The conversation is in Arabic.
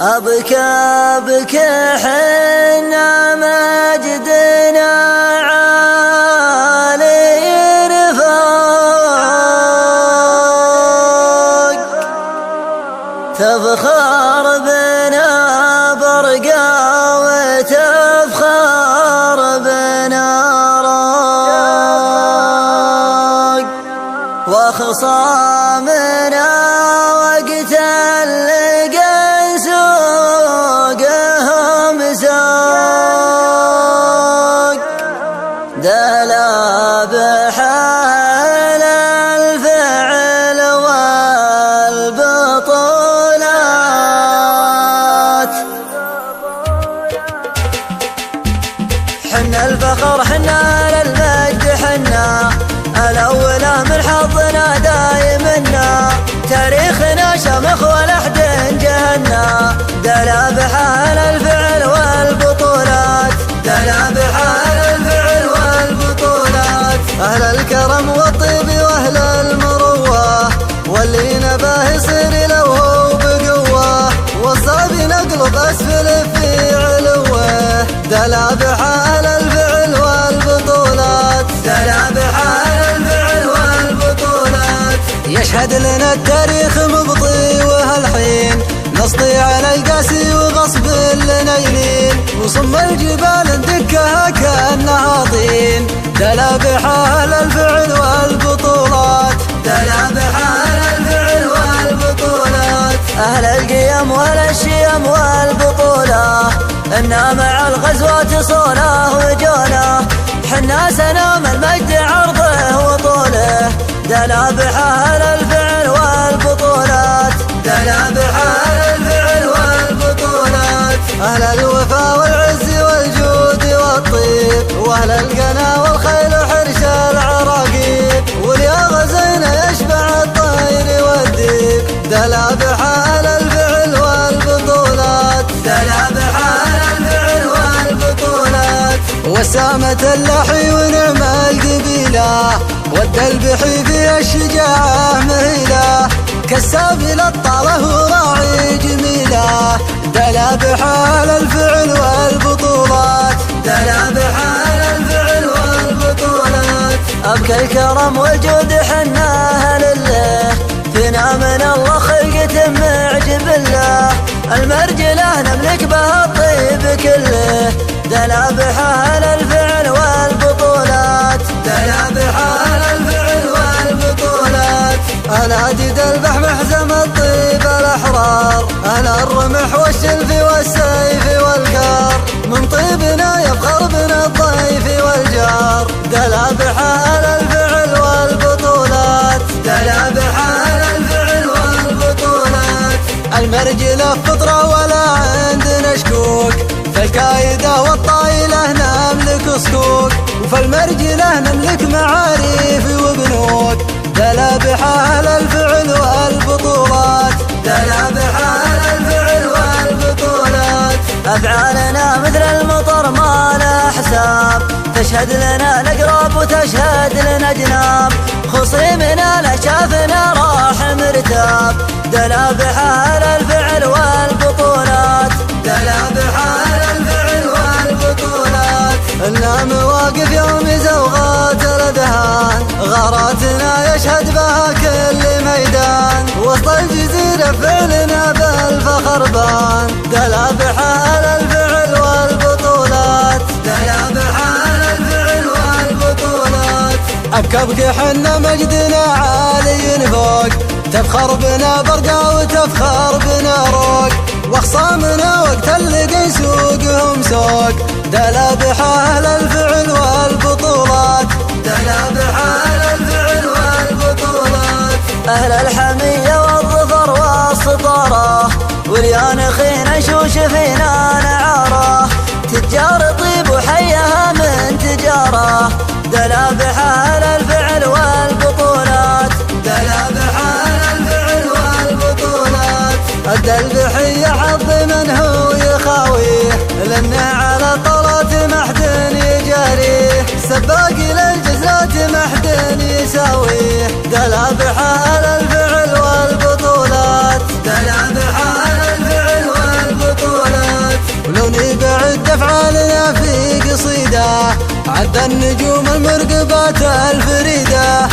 أبكى حنا مجدنا عالي رفاق، تفخر بنا برقا وتفخر بنا راق، وخصامنا وقت اللقا سوقهم ساق، دلابح على الفعل والبطولات. حنا الفخر حنا للمجد حنا الأولى من حظنا دايمنا، تاريخنا شمخ ولحد جهنا، دلابح على الفعل والبطولات، دلابح على الفعل والبطولات. أهل الكرم والطيب وأهل المروة، واللي نباه يصير له بقوة، والصعب نقلب أسفل في علوه، دلابح على الفعل والبطولات، دلابح على الفعل والبطولات. يشهد لنا التاريخ مبطي وهالحين نسطي على القاسي وغصب لنا يمين، وصم الجبال ندكها كأنها طين، دلابح على الفعل والبطولات، دلابح على الفعل والبطولات. أهل القيم والشيم والبطولة إنا مع الغزوات صوله وجوله، حنا سنام المجد عرضه وطوله، دلابح على الفعل والبطولات، دلابح على الفعل والبطولات. أهل الوفا والعز والجود والطيب، وأهل القنا والخيل وحرش العراقيب، واليا غزينا يشبع الطير والديب، دلابح على الفعل والبطولات، دلابح على الفعل والبطولات. وسامة اللحي ونعم القبيلة، والدلبحي فيها الشجاعة مهيلة، كالسابل الطاله وراعي جميلة، دلابح على الفعل والبطولات، دلابح على الفعل والبطولات. أبكى الكرم والجود حناها لله، فينا من الله خلقة معجب الله، المرجلة نملك بها الطيب كله، دلابح على الفعل والبطولات، دلابح على الفعل والبطولات. أنادي دلبح محزم الطيب الأحرار، أنا الرمح والشلف والسيف والكار، من طيبنا يفخر بنا الضيف والجار، دلابح على الفعل والبطولات، دلابح على الفعل والبطولات. المرجلة فطرة ولا عندنا شكوك، فالكايدة والطايلة نملك صكوك، وفالمرجلة نملك معاريف وبنوك، دلابح على الفعل والبطولات، دلابح على الفعل والبطولات. أفعالنا مثل المطر ما لا حساب، تشهد لنا الأقراب وتشهد لنا جناب، خصيمنا لا شافنا راح مرتاب، دلابح على الفعل والبطولات، دلابح على الفعل والبطولات. إنا مواقف يوم زوغات الأذهان، غاراتنا يشهد بها كل ميدان، وسط الجزيرة فعلنا بالفخر بان، دلابح على الفعل والبطولات، دلابح على الفعل والبطولات. أبكى حنا مجدنا عالي فوق، تفخر بنا برقا وتفخر بنا روق، واخصامنا وقت اللقي سوقهم سوق، دلابح على الفعل والبطولات، دلابح على الفعل والبطولات. أهل الحمية والظفر والسطارة، واليانخين شوش فينا نعارة، تجار طيب وحيها من تجارة، دلابح على الفعل والبطولات، دلابح على الفعل والبطولات. الدلبحي حظ من هو يخاويه، لأن على طلات محد يجاريه، سباق للجزات محد يساويه، دلابح على الفعل والبطولات، دلابح على الفعل والبطولات. ورد أفعالنا في قصيدة عد النجوم المرقبات الفريدة.